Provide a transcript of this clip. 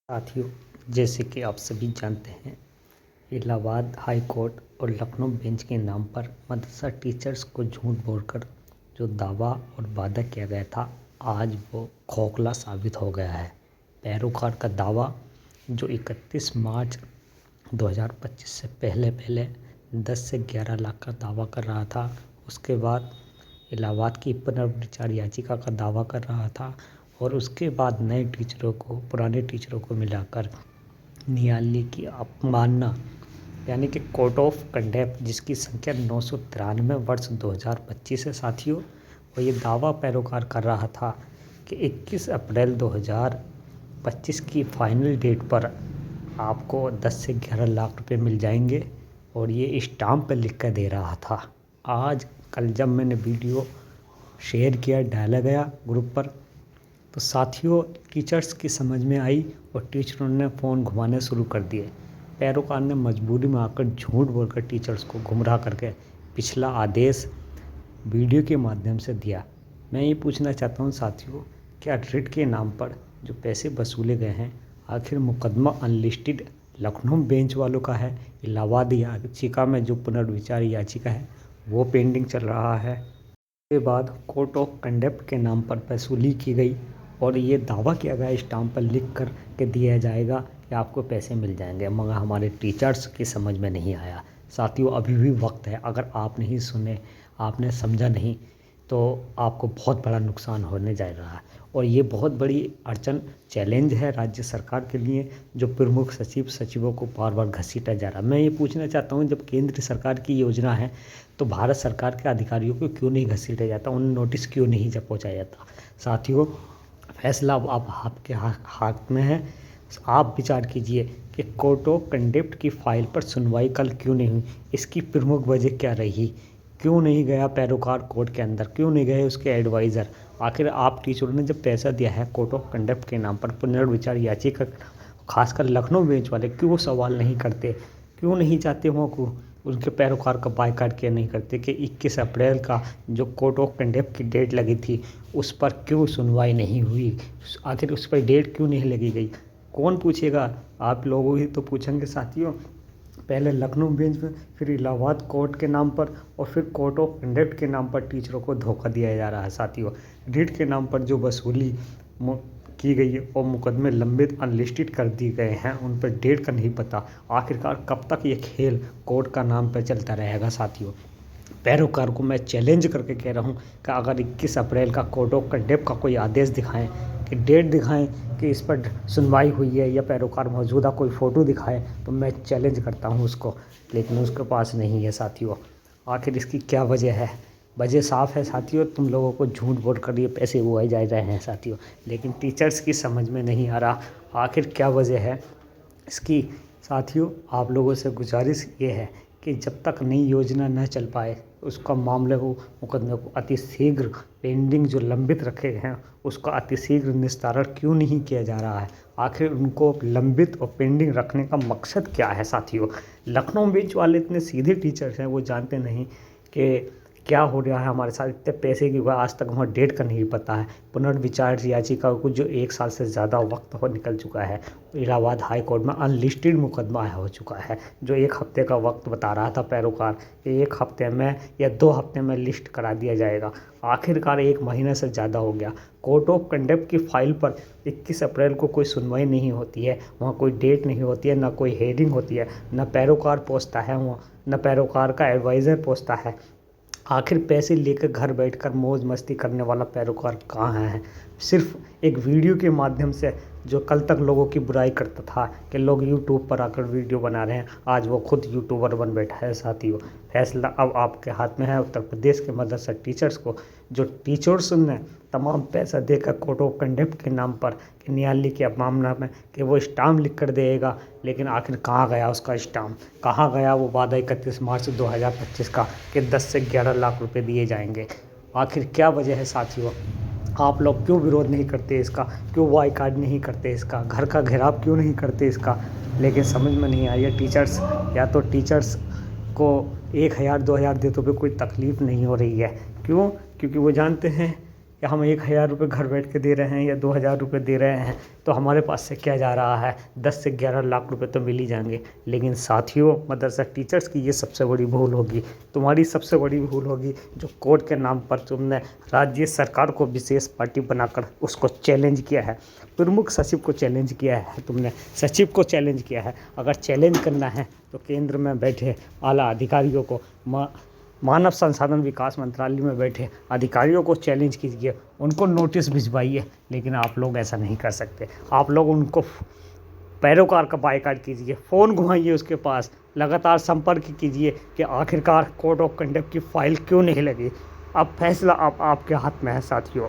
साथियों, जैसे कि आप सभी जानते हैं, इलाहाबाद हाई कोर्ट और लखनऊ बेंच के नाम पर मदरसा टीचर्स को झूठ बोलकर जो दावा और वादा किया गया था, आज वो खोखला साबित हो गया है। पैरोकार का दावा जो 31 मार्च 2025 से पहले 10 से 11 लाख का दावा कर रहा था, उसके बाद इलाहाबाद की पुनर्विचार याचिका का दावा कर रहा था और उसके बाद नए टीचरों को पुराने टीचरों को मिलाकर न्यायालय की अवमानना यानी कि कोर्ट ऑफ कंडेप्ट जिसकी संख्या 993 वर्ष 2025 है साथियों, और ये दावा पैरोकार कर रहा था कि 21 अप्रैल 2025 की फाइनल डेट पर आपको 10 से 11 लाख रुपए मिल जाएंगे और ये स्टाम्प पे लिख कर दे रहा था। आज कल जब मैंने वीडियो शेयर किया, डाला गया ग्रुप पर, तो साथियों टीचर्स की समझ में आई और टीचरों ने फ़ोन घुमाने शुरू कर दिए। पैरोकार ने मजबूरी में आकर झूठ बोलकर टीचर्स को गुमराह करके पिछला आदेश वीडियो के माध्यम से दिया। मैं ये पूछना चाहता हूँ साथियों, क्या रिट के नाम पर जो पैसे वसूले गए हैं, आखिर मुकदमा अनलिस्टेड लखनऊ बेंच वालों का है? इलाहाबाद याचिका में जो पुनर्विचार याचिका है वो पेंडिंग चल रहा है। उसके बाद कोर्ट ऑफ कंडेप्ट के नाम पर वसूली की गई और ये दावा किया गया स्टाम्प पर लिख कर के दिया जाएगा कि आपको पैसे मिल जाएंगे, मगर हमारे टीचर्स की समझ में नहीं आया। साथियों, अभी भी वक्त है, अगर आप नहीं सुने, आपने समझा नहीं, तो आपको बहुत बड़ा नुकसान होने जा रहा है और ये बहुत बड़ी अड़चन चैलेंज है राज्य सरकार के लिए, जो प्रमुख सचिवों को बार बार घसीटा जा रहा है। मैं ये पूछना चाहता हूँ, जब केंद्र सरकार की योजना है तो भारत सरकार के अधिकारियों को क्यों नहीं घसीटा जाता, उन्हें नोटिस क्यों नहीं जब पहुँचाया जाता? साथियों, फैसला अब आपके हाथ में है। आप विचार कीजिए कि कोर्ट ऑफ कंडेप्ट की फाइल पर सुनवाई कल क्यों नहीं हुई, इसकी प्रमुख वजह क्या रही? क्यों नहीं गया पैरोकार कोर्ट के अंदर, क्यों नहीं गए उसके एडवाइज़र? आखिर आप टीचरों ने जब पैसा दिया है कोर्ट ऑफ कंडेप्ट के नाम पर पुनर्विचार याचिका, खासकर लखनऊ बेंच वाले क्यों सवाल नहीं करते, क्यों नहीं चाहते वहाँ को उनके पैरोकार का बायकॉट किया नहीं करते कि 21 अप्रैल का जो कोर्ट ऑफ कंडेप्ट की डेट लगी थी उस पर क्यों सुनवाई नहीं हुई? आखिर उस पर डेट क्यों नहीं लगी गई? कौन पूछेगा? आप लोगों ही तो पूछेंगे साथियों। पहले लखनऊ बेंच में, फिर इलाहाबाद कोर्ट के नाम पर और फिर कोर्ट ऑफ कंडेप्ट के नाम पर टीचरों को धोखा दिया जा रहा है साथियों। रिट के नाम पर जो वसूली की गई है और मुकदमे लंबित अनलिस्टेड कर दिए गए हैं, उन पर डेट का नहीं पता। आखिरकार कब तक ये खेल कोर्ट का नाम पर चलता रहेगा साथियों? पैरोकार को मैं चैलेंज करके कह रहा हूँ कि अगर 21 अप्रैल का कोर्ट ऑफ कंडेप्ट का कोई आदेश दिखाएं, कि डेट दिखाएं कि इस पर सुनवाई हुई है, या पैरोकार मौजूदा कोई फ़ोटो दिखाए, तो मैं चैलेंज करता हूँ उसको, लेकिन उसके पास नहीं है साथियों। आखिर इसकी क्या वजह है? वजह साफ़ है साथियों, तुम लोगों को झूठ बोल कर ये पैसे उगाए जा रहे हैं साथियों, लेकिन टीचर्स की समझ में नहीं आ रहा आखिर क्या वजह है इसकी। साथियों, आप लोगों से गुजारिश ये है कि जब तक नई योजना न चल पाए, उसका मामले को, मुकदमे को अतिशीघ्र पेंडिंग जो लंबित रखे हैं उसका अतिशीघ्र निस्तारण क्यों नहीं किया जा रहा है? आखिर उनको लंबित और पेंडिंग रखने का मकसद क्या है साथियों? लखनऊ बेंच वाले इतने सीधे टीचर्स हैं, वो जानते नहीं कि क्या हो रहा है हमारे साथ। इतने पैसे की आज तक वहाँ डेट का नहीं पता है। पुनर्विचार याचिका को जो 1 साल से ज़्यादा वक्त हो निकल चुका है, इलाहाबाद हाई कोर्ट में अनलिस्टेड मुकदमा हो चुका है, जो 1 हफ्ते का वक्त बता रहा था पैरोकार कि 1 हफ्ते में या 2 हफ्ते में लिस्ट करा दिया जाएगा। आखिरकार 1 महीने से ज़्यादा हो गया। कोर्ट ऑफ कंडेप्ट की फाइल पर 21 अप्रैल को कोई सुनवाई नहीं होती है, वहाँ कोई डेट नहीं होती है, ना कोई हेयरिंग होती है, ना पैरोकार पहुँचता है वहाँ, ना पैरोकार का एडवाइज़र पहुँचता है। आखिर पैसे लेकर घर बैठकर मौज मस्ती करने वाला पैरोकार कहाँ है? सिर्फ एक वीडियो के माध्यम से, जो कल तक लोगों की बुराई करता था कि लोग यूट्यूब पर आकर वीडियो बना रहे हैं, आज वो खुद यूट्यूबर बन बैठा है साथियों। फैसला अब आपके हाथ में है। उत्तर प्रदेश के मदरसा टीचर्स को, जो टीचर्स ने तमाम पैसा देकर कोर्ट ऑफ कंडेप्ट के नाम पर कि न्यायालय के मामला में कि वो स्टाम्प लिख कर देगा, लेकिन आखिर कहाँ गया उसका स्टाम्प? कहाँ गया वो वादा 31 मार्च 2025 का कि 10 से 11 लाख रुपए दिए जाएंगे? आखिर क्या वजह है साथियों? आप लोग क्यों विरोध नहीं करते इसका? क्यों बायकॉट नहीं करते इसका? घर का घेराव क्यों नहीं करते इसका? लेकिन समझ में नहीं आई है टीचर्स, या तो टीचर्स को 1000 2000 देते हुए कोई तकलीफ़ नहीं हो रही है। क्यों? क्योंकि वो जानते हैं या हम 1,000 रुपये घर बैठ के दे रहे हैं या 2,000 रुपये दे रहे हैं तो हमारे पास से क्या जा रहा है, 10 से 11 लाख रुपए तो मिल ही जाएंगे। लेकिन साथियों, मदरसा टीचर्स की ये सबसे बड़ी भूल होगी, तुम्हारी सबसे बड़ी भूल होगी जो कोर्ट के नाम पर तुमने राज्य सरकार को विशेष पार्टी बनाकर उसको चैलेंज किया है, प्रमुख सचिव को चैलेंज किया है, तुमने सचिव को चैलेंज किया है। अगर चैलेंज करना है तो केंद्र में बैठे आला अधिकारियों को, मानव संसाधन विकास मंत्रालय में बैठे अधिकारियों को चैलेंज कीजिए, उनको नोटिस भिजवाइए। लेकिन आप लोग ऐसा नहीं कर सकते। आप लोग उनको पैरोकार का बायकॉट कीजिए, फ़ोन घुमाइए उसके पास, लगातार संपर्क कीजिए कि आखिरकार कोड ऑफ कंडक्ट की फ़ाइल क्यों नहीं लगी। अब फैसला अब आपके हाथ में है साथियों।